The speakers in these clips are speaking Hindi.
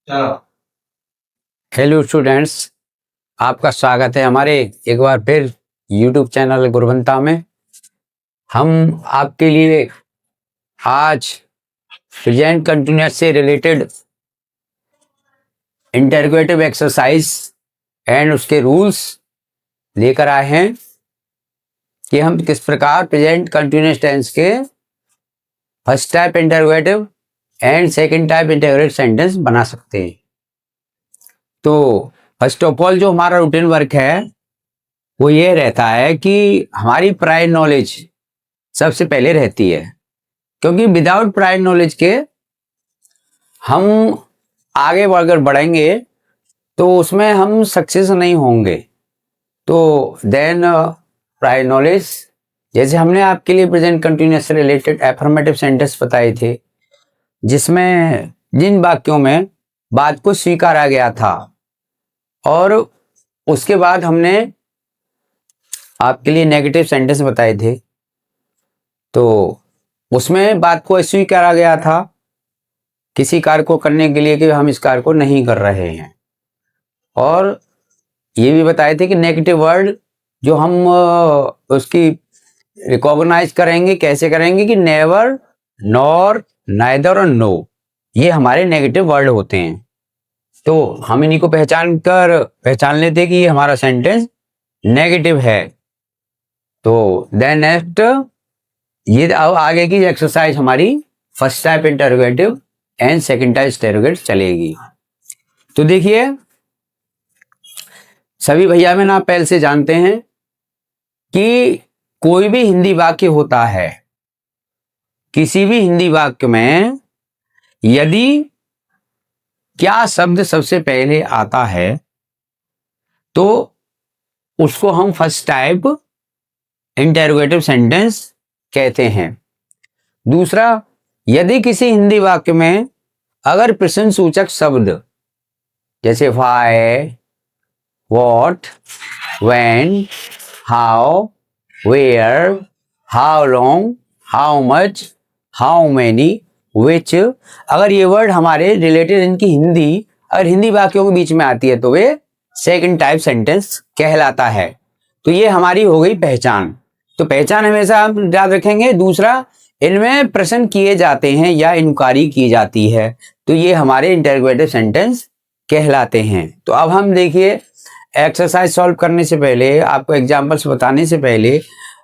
हेलो स्टूडेंट्स, आपका स्वागत है हमारे एक बार फिर यूट्यूब चैनल गुरवंता में। हम आपके लिए आज प्रेजेंट कंटिन्यूअस से रिलेटेड इंटरोगेटिव एक्सरसाइज एंड उसके रूल्स लेकर आए हैं कि हम किस प्रकार प्रेजेंट कंटिन्यूअस टेंस के first type interrogative and second type interrogative sentence बना सकते हैं। तो फर्स्ट ऑफ ऑल जो हमारा रूटीन वर्क है वो ये रहता है कि हमारी प्रायर नॉलेज सबसे पहले रहती है, क्योंकि विदाउट प्रायर नॉलेज के हम आगे अगर बढ़ेंगे तो उसमें हम सक्सेस नहीं होंगे। तो देन प्रायर नॉलेज, जैसे हमने आपके लिए प्रेजेंट कंटिन्यूअस से रिलेटेड एफर्मेटिव सेंटेंस बताए थे जिसमें जिन वाक्यों में बात को स्वीकारा गया था, और उसके बाद हमने आपके लिए नेगेटिव सेंटेंस बताए थे तो उसमें बात को अस्वीकारा गया था किसी कार्य को करने के लिए कि हम इस कार्य को नहीं कर रहे हैं। और ये भी बताए थे कि नेगेटिव वर्ड जो हम उसकी रिकॉग्नाइज करेंगे, कैसे करेंगे कि नेवर, नॉर, नाइदर और नो, ये हमारे नेगेटिव वर्ड होते हैं। तो हम इन्हीं को पहचान लेते कि ये हमारा सेंटेंस नेगेटिव है। तो देन नेक्स्ट, ये अब आगे की एक्सरसाइज हमारी first type interrogative and second type interrogative चलेगी। तो देखिए सभी भैया बहन आप पहले से जानते हैं कि कोई भी हिंदी वाक्य होता है, किसी भी हिंदी वाक्य में यदि क्या शब्द सबसे पहले आता है तो उसको हम फर्स्ट टाइप इंटरोगेटिव सेंटेंस कहते हैं। दूसरा, यदि किसी हिंदी वाक्य में अगर प्रश्नसूचक शब्द जैसे why, what, when, how, where, how long, how much, how many, which, अगर ये वर्ड हमारे रिलेटेड इनकी हिंदी अगर हिंदी वाक्यों के बीच में आती है तो वे सेकंड टाइप सेंटेंस कहलाता है। तो ये हमारी हो गई पहचान। तो पहचान हमेशा हम याद रखेंगे। दूसरा, इनमें प्रश्न किए जाते हैं या इंक्वायरी की जाती है तो ये हमारे इंटरोगेटिव सेंटेंस कहलाते हैं। तो अब हम देखिए एक्सरसाइज सॉल्व करने से पहले, आपको एग्जांपल्स बताने से पहले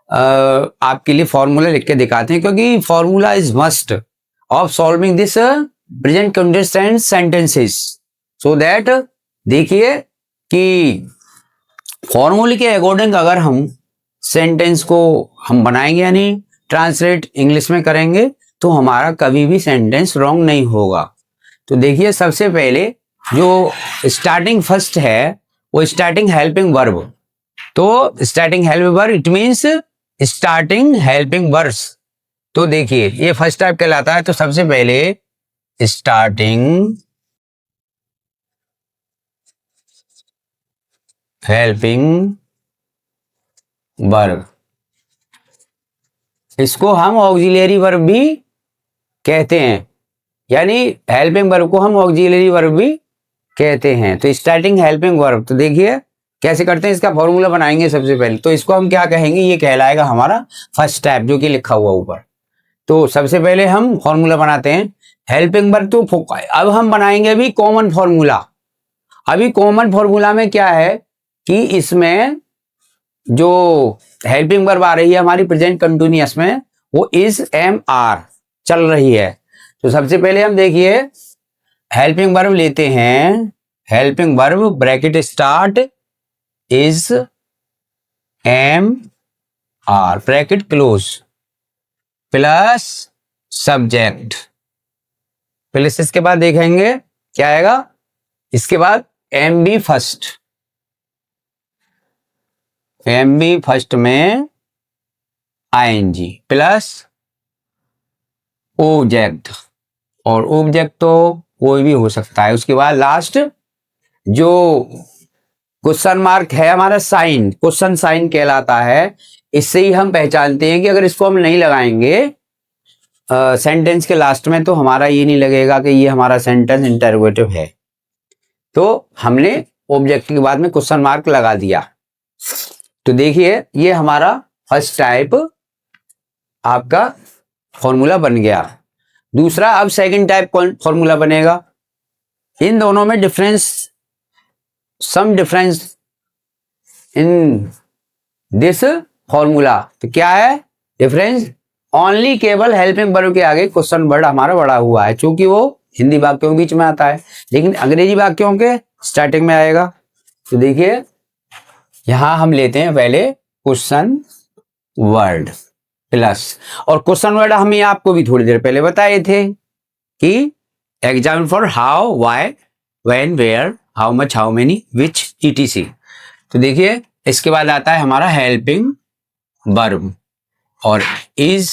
आपके लिए फॉर्मूला लिख के दिखाते हैं, क्योंकि formula is must of solving this present continuous sentences. So that देखिए कि फॉर्मूले के अकॉर्डिंग अगर हम सेंटेंस को हम बनाएंगे यानी ट्रांसलेट इंग्लिश में करेंगे तो हमारा कभी भी सेंटेंस रॉन्ग नहीं होगा। तो देखिए सबसे पहले जो स्टार्टिंग फर्स्ट है वो स्टार्टिंग हेल्पिंग वर्ब। तो starting helping verb it means starting helping verbs. तो देखिए ये फर्स्ट टाइप कहलाता है। तो सबसे पहले स्टार्टिंग हेल्पिंग वर्ब, इसको हम ऑक्सिलरी वर्ब भी कहते हैं, यानी हेल्पिंग वर्ब को हम ऑक्सिलरी वर्ब भी कहते हैं। तो स्टार्टिंग हेल्पिंग वर्ब, तो देखिए कैसे करते हैं, इसका फॉर्मूला बनाएंगे सबसे पहले। तो इसको हम क्या कहेंगे, ये कहलाएगा हमारा फर्स्ट टाइप जो कि लिखा हुआ ऊपर। तो सबसे पहले हम फॉर्मूला बनाते हैं हेल्पिंग वर्ब। तो अब हम बनाएंगे अभी कॉमन फॉर्मूला। अभी कॉमन फॉर्मूला में क्या है कि इसमें जो हेल्पिंग वर्ब आ रही है हमारी प्रेजेंट कंटिन्यूअस में वो इज, एम, आर चल रही है। तो सबसे पहले हम देखिए हेल्पिंग वर्ब लेते हैं। Helping verb bracket start is, am, are bracket close plus subject plus, इसके बाद देखेंगे क्या आएगा, इसके बाद M B first, M B first में आईएनजी प्लस ऑब्जेक्ट, और ऑब्जेक्ट तो कोई भी हो सकता है। उसके बाद लास्ट जो क्वेश्चन मार्क है हमारा साइन, क्वेश्चन साइन कहलाता है। इससे ही हम पहचानते हैं कि अगर इसको हम नहीं लगाएंगे सेंटेंस के लास्ट में तो हमारा ये नहीं लगेगा कि ये हमारा सेंटेंस इंटरोगेटिव है। तो हमने ऑब्जेक्ट के बाद में क्वेश्चन मार्क लगा दिया। तो देखिए ये हमारा फर्स्ट टाइप आपका फॉर्मूला बन गया। दूसरा अब सेकंड टाइप कौन फॉर्मूला बनेगा? इन दोनों में difference, some difference in this formula. तो क्या है डिफरेंस? ओनली केवल हेल्पिंग वर्ब के आगे क्वेश्चन वर्ड हमारा बड़ा हुआ है, क्योंकि वो हिंदी वाक्यों के बीच में आता है, लेकिन अंग्रेजी वाक्यों के स्टार्टिंग में आएगा। तो देखिए यहां हम लेते हैं पहले क्वेश्चन वर्ड प्लस, और क्वेश्चन वर्ड हम ये आपको भी थोड़ी देर पहले बताए थे कि example for how, why, when, where, how much, how many, which, etc। तो देखिए इसके बाद आता है हमारा हेल्पिंग वर्ब, और is,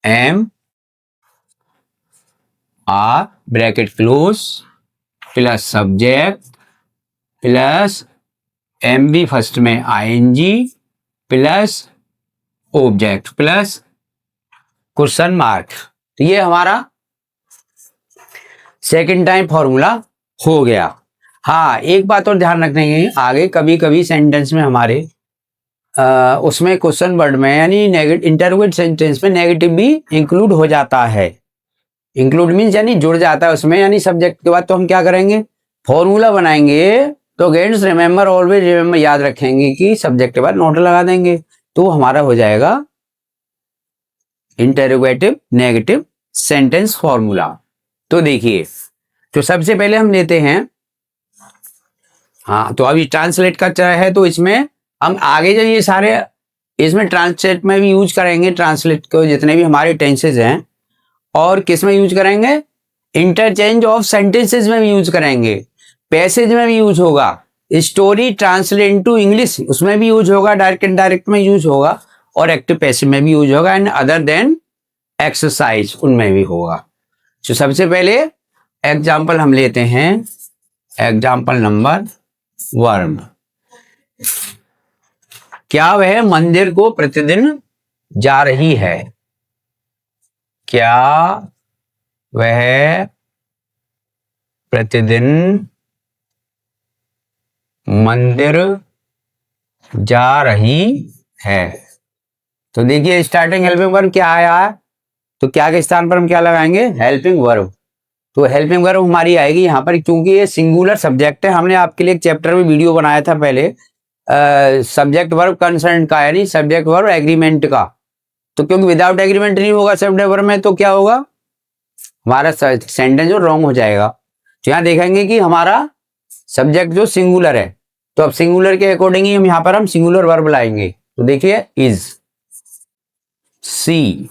am, are bracket close plus subject plus am B first में ING plus object plus question mark. तो ये हमारा सेकंड टाइम फॉर्मूला हो गया। हाँ एक बात और ध्यान रखने की, आगे कभी कभी सेंटेंस में हमारे उसमें क्वेश्चन वर्ड में यानी इंटरोगेट सेंटेंस में नेगेटिव भी इंक्लूड हो जाता है। इंक्लूड मीन्स यानी जुड़ जाता है उसमें, यानी सब्जेक्ट के बाद तो हम क्या करेंगे फॉर्मूला बनाएंगे, तो गेट्स रिमेंबर ऑलवेज रिमेंबर याद रखेंगे कि सब्जेक्ट के बाद नोट लगा देंगे, तो हमारा हो जाएगा इंटरोगेटिव नेगेटिव सेंटेंस फॉर्मूला। तो देखिए तो सबसे पहले हम लेते हैं, हाँ तो अभी ट्रांसलेट का है, तो इसमें हम आगे जब ये सारे इसमें ट्रांसलेट में भी यूज करेंगे, ट्रांसलेट को जितने भी हमारे टेंसेज हैं, और किस में यूज करेंगे इंटरचेंज ऑफ सेंटेंसेस में भी यूज करेंगे, पैसेज में भी यूज होगा, स्टोरी ट्रांसलेट इनटू इंग्लिश उसमें भी यूज होगा, डायरेक्ट इनडायरेक्ट में यूज होगा, और एक्टिव पैसिव में भी यूज होगा, एंड अदर देन एक्सरसाइज उनमें भी होगा। तो सबसे पहले एग्जाम्पल हम लेते हैं, एग्जाम्पल नंबर 1। क्या वह मंदिर को प्रतिदिन जा रही है? क्या वह प्रतिदिन मंदिर जा रही है? तो देखिए स्टार्टिंग हेल्पिंग वर्ब क्या आया है, तो क्या के स्थान पर हम क्या लगाएंगे हेल्पिंग वर्ब। तो हेल्पिंग वर्ब हमारी आएगी यहाँ पर, क्योंकि ये सिंगुलर सब्जेक्ट है। हमने आपके लिए एक चैप्टर में वीडियो बनाया था पहले सब्जेक्ट वर्ब कंसर्न का, यानी सब्जेक्ट वर्ब एग्रीमेंट का। तो क्योंकि विदाउट एग्रीमेंट नहीं होगा सब्जेक्ट वर्ब में, तो क्या होगा हमारा सेंटेंस जो रॉन्ग हो जाएगा। तो यहाँ देखेंगे कि हमारा सब्जेक्ट जो सिंगुलर है, तो अब सिंगुलर के अकॉर्डिंग ही हम यहाँ पर हम सिंगुलर वर्ब लाएंगे। तो देखिए इज, सी,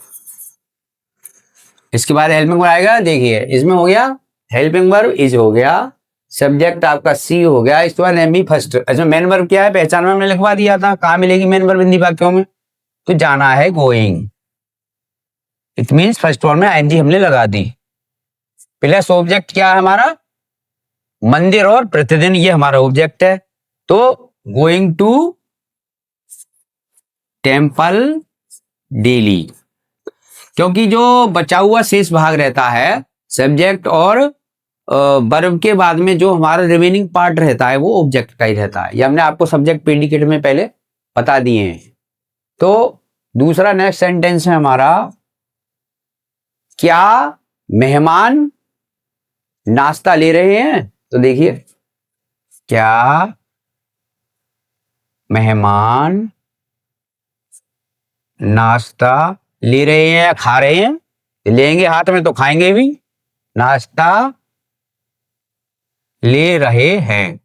इसके बाद हेल्पिंग वर्ब आएगा। देखिए इसमें हो गया हेल्पिंग वर्ब इज हो गया, सब्जेक्ट आपका सी हो गया, इसके बाद एम बी फर्स्ट। अच्छा मेन वर्ब क्या है, पहचान में हमने लिखवा दिया था, कहाँ मिलेगी मेन वर्ब हिंदी वाक्यों में, तो जाना है going, it means first verb में आईएनजी हमने लगा दी, प्लस ऑब्जेक्ट क्या है हमारा मंदिर और प्रतिदिन, ये हमारा ऑब्जेक्ट है। तो गोइंग टू टेम्पल डेली, क्योंकि जो बचा हुआ शेष भाग रहता है सब्जेक्ट और वर्ब के बाद में जो हमारा रिमेनिंग पार्ट रहता है वो ऑब्जेक्ट का ही रहता है, ये हमने आपको सब्जेक्ट प्रेडिकेट में पहले बता दिए हैं। तो दूसरा नेक्स्ट सेंटेंस है हमारा, क्या मेहमान नाश्ता ले रहे हैं? तो देखिए क्या मेहमान नाश्ता ले रहे हैं या खा रहे हैं? लेंगे हाथ में तो खाएंगे भी, नाश्ता ले रहे हैं।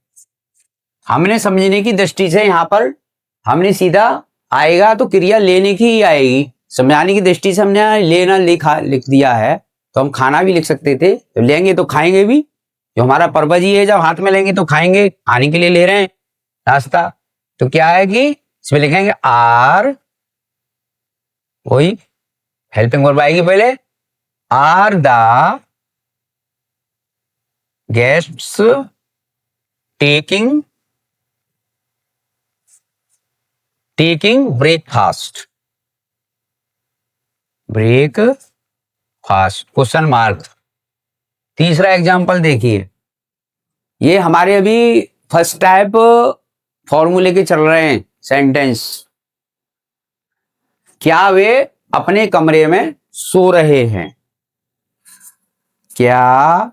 हमने समझने की दृष्टि से यहां पर हमने सीधा आएगा तो क्रिया लेने की ही आएगी, समझाने की दृष्टि से हमने लेना लिख दिया है, तो हम खाना भी लिख सकते थे, तो लेंगे तो खाएंगे भी, जो हमारा पर्पज ही है, जब हाथ में लेंगे तो खाएंगे, खाने के लिए ले रहे हैं नाश्ता। तो क्या है कि इसमें लिखेंगे आर, वही हेल्पिंग वर्ब आएगी पहले, are the guests taking breakfast, breakfast question mark. तीसरा एग्जांपल देखिए, ये हमारे अभी फर्स्ट टाइप फॉर्मूले के चल रहे हैं सेंटेंस। क्या वे अपने कमरे में सो रहे हैं? क्या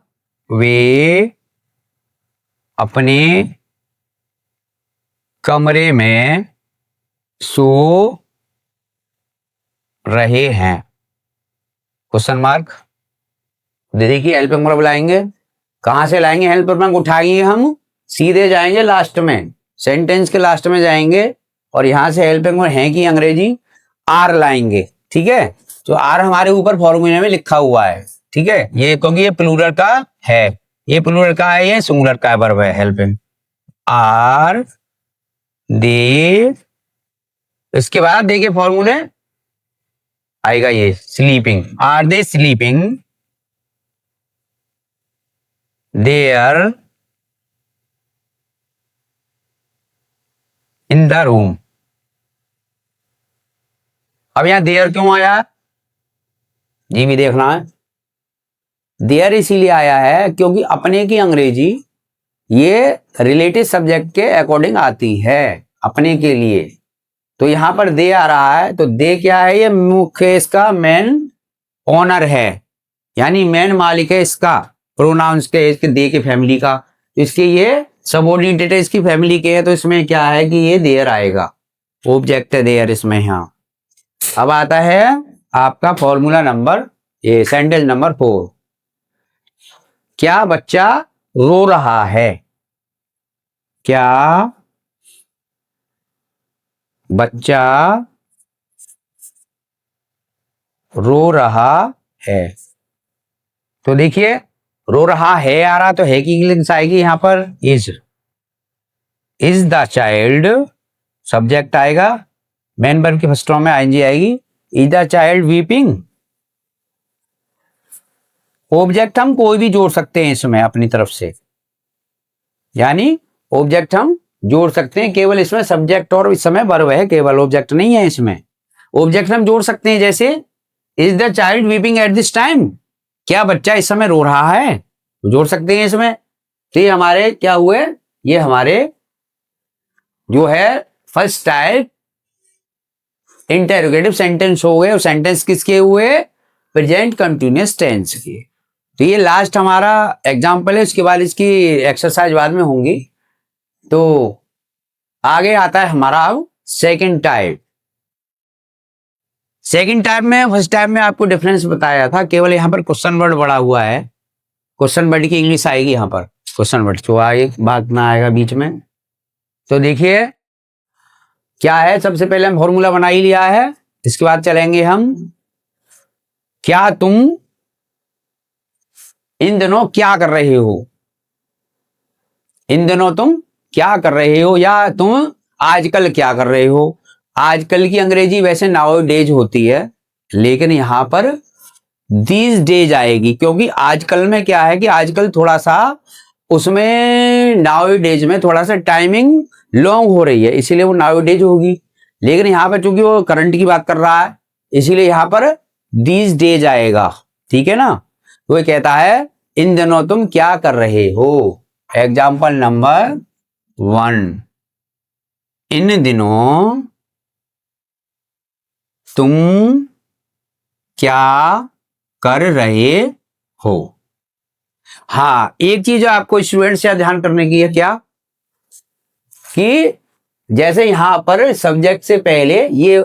वे अपने कमरे में सो रहे हैं? Question mark. देखिए हेल्पिंग वर्ब लाएंगे, कहां से लाएंगे हेल्पिंग वर्ब? उठाएंगे हम, सीधे जाएंगे लास्ट में, सेंटेंस के लास्ट में जाएंगे और यहां से हेल्पिंग वर्ब है कि अंग्रेजी आर लाएंगे। ठीक है, तो आर हमारे ऊपर फॉर्मूले में लिखा हुआ है। ठीक है, ये क्योंकि ये प्लूरल का है, ये प्लूरल का है, ये सिंगुलर का वर्ब है हेल्पिंग। आर दे, इसके बाद देखिए फॉर्मूले आएगा ये sleeping. Are they sleeping there in the room. अब यहां देयर क्यों आया जी भी देखना है। देयर इसीलिए आया है क्योंकि अपने की अंग्रेजी ये रिलेटिव सब्जेक्ट के अकॉर्डिंग आती है अपने के लिए। तो यहां पर दे आ रहा है, तो दे क्या है? ये मुख्य इसका मेन ओनर है, यानी मेन मालिक है इसका, प्रोनाउंस के, इसके दे के फैमिली का। तो इसके ये सबऑर्डिनेटेड है, इसकी फैमिली के है, तो इसमें क्या है कि ये देयर आएगा, ऑब्जेक्ट है देयर इसमें। यहां अब आता है आपका फॉर्मूला नंबर, ये सेंटेंस नंबर 4। क्या बच्चा रो रहा है? क्या बच्चा रो रहा है? तो देखिए रो रहा है आ रहा, तो है की इंग्लिश आएगी यहां पर इज द चाइल्ड, सब्जेक्ट आएगा, मेन वर्ब की फर्स्ट फॉर्म में आईएनजी आएगी। Is the child weeping. Object हम कोई भी जोड़ सकते हैं इसमें अपनी तरफ से, यानी ऑब्जेक्ट हम जोड़ सकते हैं, केवल इसमें सब्जेक्ट और इस समय वर्ब है, केवल ऑब्जेक्ट नहीं है इसमें। ऑब्जेक्ट हम जोड़ सकते हैं, जैसे is the child weeping at this time, क्या बच्चा इस समय रो रहा है, तो जोड़ सकते हैं इसमें। तो ये हमारे क्या हुए, ये हमारे जो है फर्स्ट टाइप इंटेरोगेटिव सेंटेंस हो गए। और सेंटेंस किसके हुए? प्रेजेंट कंटिन्यूअस टेंस के। तो ये लास्ट हमारा एग्जाम्पल है, उसके बाद इसकी एक्सरसाइज बाद में होंगी। तो आगे आता है हमारा अब सेकंड टाइप। सेकंड टाइप में फर्स्ट टाइप में आपको डिफरेंस बताया था, केवल यहां पर क्वेश्चन वर्ड बड़ा हुआ है, क्वेश्चन वर्ड की इंग्लिश आएगी यहां पर, क्वेश्चन वर्ड जो आए बात ना आएगा बीच में। तो देखिए क्या है, सबसे पहले हम फॉर्मूला बना ही लिया है, इसके बाद चलेंगे हम। क्या तुम इन दिनों क्या कर रहे हो? इन दिनों तुम क्या कर रहे हो, या तुम आजकल क्या कर रहे हो। आजकल की अंग्रेजी वैसे नाउ डेज होती है, लेकिन यहां पर दीज डेज आएगी, क्योंकि आजकल में क्या है कि आजकल थोड़ा सा उसमें नाउ डेज में थोड़ा सा टाइमिंग लॉन्ग हो रही है, इसीलिए वो नाउ डेज होगी। लेकिन यहां पर चूंकि वो करंट की बात कर रहा है, इसीलिए यहां पर दीज डेज आएगा। ठीक है ना, वो कहता है इन दिनों तुम क्या कर रहे हो। एग्जाम्पल नंबर 1, इन दिनों तुम क्या कर रहे हो। हाँ, एक चीज आपको स्टूडेंट से ध्यान करने की है, क्या कि जैसे यहां पर सब्जेक्ट से पहले ये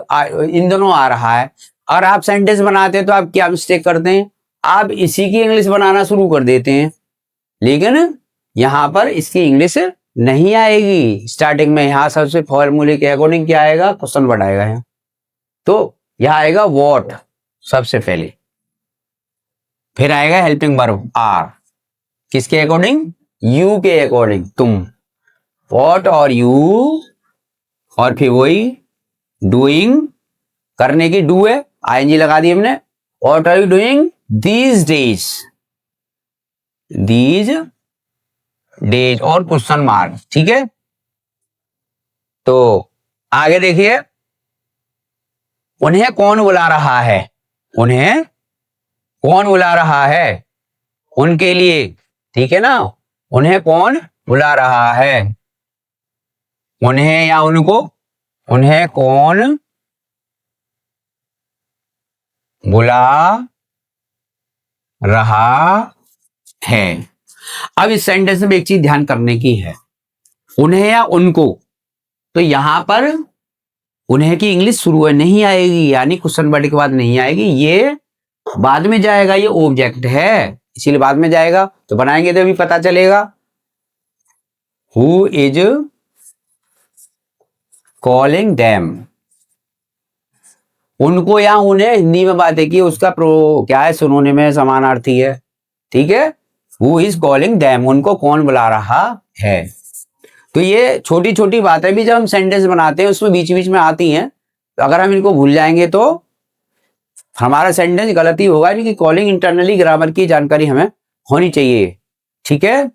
इन दोनों आ रहा है, और आप सेंटेंस बनाते हैं तो आप क्या मिस्टेक करते हैं, आप इसी की इंग्लिश बनाना शुरू कर देते हैं, लेकिन यहां पर इसकी इंग्लिश नहीं आएगी स्टार्टिंग में। यहां सबसे फॉर्मूले के अकॉर्डिंग क्या आएगा, क्वेश्चन वर्ड आएगा यहाँ। तो यहां आएगा व्हाट सबसे पहले, फिर आएगा हेल्पिंग वर्ब आर, किसके अकॉर्डिंग, यू के अकॉर्डिंग, तुम, व्हाट और यू, और फिर वही डूइंग, करने की डू है, आईएनजी लगा दी हमने। What are you doing these days, these days और क्वेश्चन मार्क। ठीक है, तो आगे देखिए, उन्हें कौन बुला रहा है, उन्हें कौन बुला रहा है, उनके लिए। ठीक है ना, उन्हें कौन बुला रहा है। उन्हें या उनको, उन्हें कौन बुला रहा है। अब इस सेंटेंस में एक चीज ध्यान करने की है, उन्हें या उनको, तो यहां पर उन्हें की इंग्लिश शुरू नहीं आएगी, यानी क्वेश्चन वर्ड के बाद नहीं आएगी, ये बाद में जाएगा, ये ऑब्जेक्ट है इसीलिए बाद में जाएगा। तो बनाएंगे तो अभी पता चलेगा। हु इज कॉलिंग देम, उनको या उन्हें हिंदी में बात है कि उसका क्या है, सिनोनिम में समानार्थी है। ठीक है, हु इज कॉलिंग देम, उनको कौन बुला रहा है। तो ये छोटी छोटी बातें भी जब हम सेंटेंस बनाते हैं उसमें बीच बीच में आती हैं, तो अगर हम इनको भूल जाएंगे तो हमारा सेंटेंस गलत ही होगा। यानी कि कॉलिंग इंटरनली ग्रामर की जानकारी हमें होनी चाहिए। ठीक है,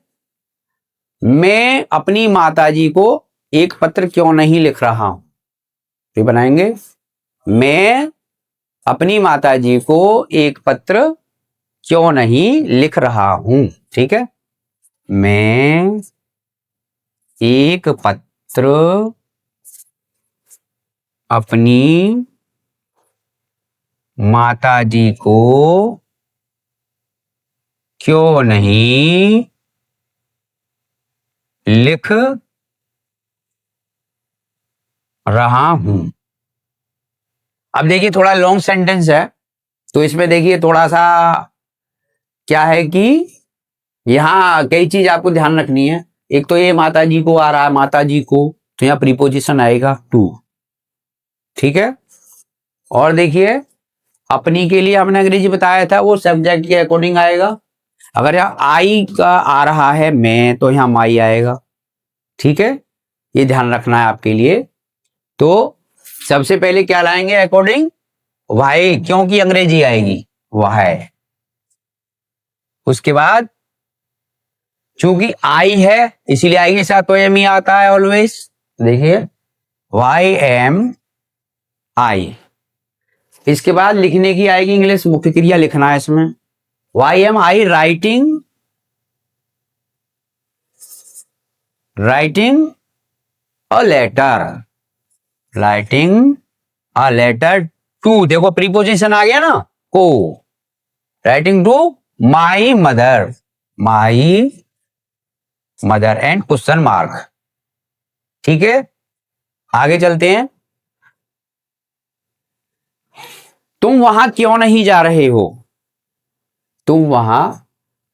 मैं अपनी माताजी को एक पत्र क्यों नहीं लिख रहा हूं, तो बनाएंगे मैं अपनी माताजी को एक पत्र क्यों नहीं लिख रहा हूं। ठीक है, मैं एक पत्र अपनी माताजी को क्यों नहीं लिख रहा हूं। अब देखिए थोड़ा लॉन्ग सेंटेंस है, तो इसमें देखिए थोड़ा सा क्या है कि यहां कई चीज आपको ध्यान रखनी है। एक तो ये माताजी को आ रहा है, माताजी को, तो यहां प्रीपोजिशन आएगा टू। ठीक है, और देखिए अपनी के लिए हमने अंग्रेजी बताया था, वो सब्जेक्ट के अकॉर्डिंग आएगा। अगर यहाँ आई का आ रहा है मैं, तो यहाँ माई आएगा। ठीक है, ये ध्यान रखना है आपके लिए। तो सबसे पहले क्या लाएंगे अकॉर्डिंग वाई, क्योंकि अंग्रेजी आएगी वाई। उसके बाद चूंकि आई है इसीलिए आई के साथ तो एम ही आता है ऑलवेज। देखिए वाई एम आई। इसके बाद लिखने की आएगी इंग्लिश, मुख्य क्रिया लिखना है इसमें। Why am I writing, writing a letter, writing a letter to, देखो प्रीपोजिशन आ गया ना, को, writing to my mother, my mother and question mark. ठीक है, आगे चलते हैं। तुम वहां क्यों नहीं जा रहे हो, तुम वहां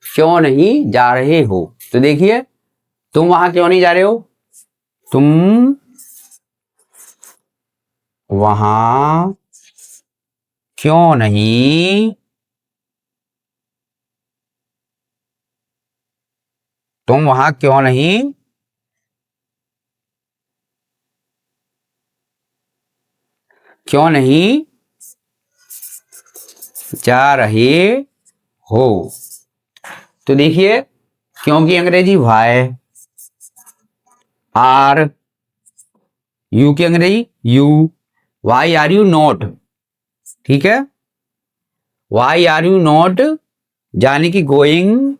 क्यों नहीं जा रहे हो। तो देखिए तुम वहां क्यों नहीं जा रहे हो, तुम वहां क्यों नहीं, तुम वहां क्यों नहीं क्यों नहीं जा रहे हो। तो देखिए क्योंकि अंग्रेजी वाई, आर, यू की अंग्रेजी you, why are you not. ठीक है, वाई आर यू नॉट यानी कि गोइंग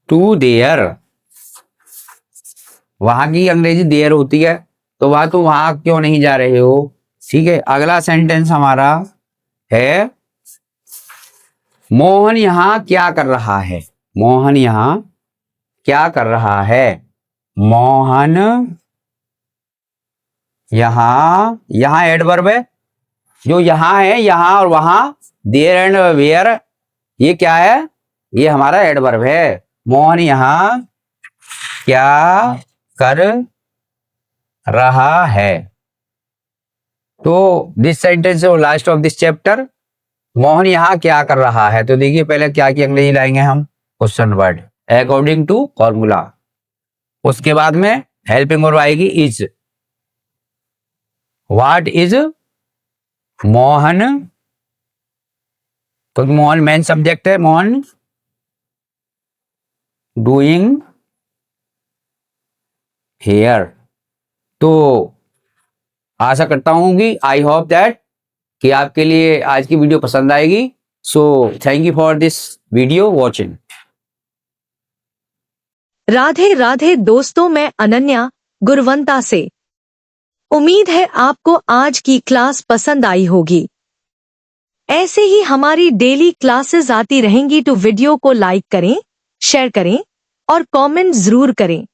टू देयर, वहां की अंग्रेजी देयर होती है, तो वहां तुम वहां क्यों नहीं जा रहे हो। ठीक है, अगला सेंटेंस हमारा है मोहन यहां क्या कर रहा है, मोहन यहां क्या कर रहा है। मोहन यहां, यहां एडवर्ब है, जो यहां है यहां और वहां, देयर एंड वेयर, ये क्या है, ये हमारा एडवर्ब है। मोहन यहां क्या कर रहा है। तो this sentence last of this chapter, Mohan यहां क्या कर रहा है। तो देखिए पहले क्या की अंग्रेजी लाएंगे हम, question word according to formula. उसके बाद में हेल्पिंग वर्ब आएगी इज। व्हाट इज मोहन, क्योंकि मोहन मेन सब्जेक्ट है, मोहन डूइंग हेयर। तो आशा करता हूं कि आई होप दैट कि आपके लिए आज की वीडियो पसंद आएगी। So thank you for this video watching. Radhe Radhe दोस्तों, मैं अनन्या गुरवंता से। उम्मीद है आपको आज की क्लास पसंद आई होगी। ऐसे ही हमारी डेली क्लासेस आती रहेंगी, तो वीडियो को लाइक करें, शेयर करें और कमेंट जरूर करें।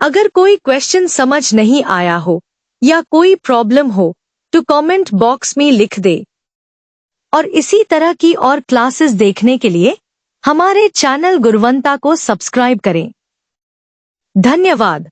अगर कोई क्वेश्चन समझ नहीं आया हो या कोई प्रॉब्लम हो तो कमेंट बॉक्स में लिख दे। और इसी तरह की और क्लासेस देखने के लिए हमारे चैनल गुरवंता को सब्सक्राइब करें। धन्यवाद।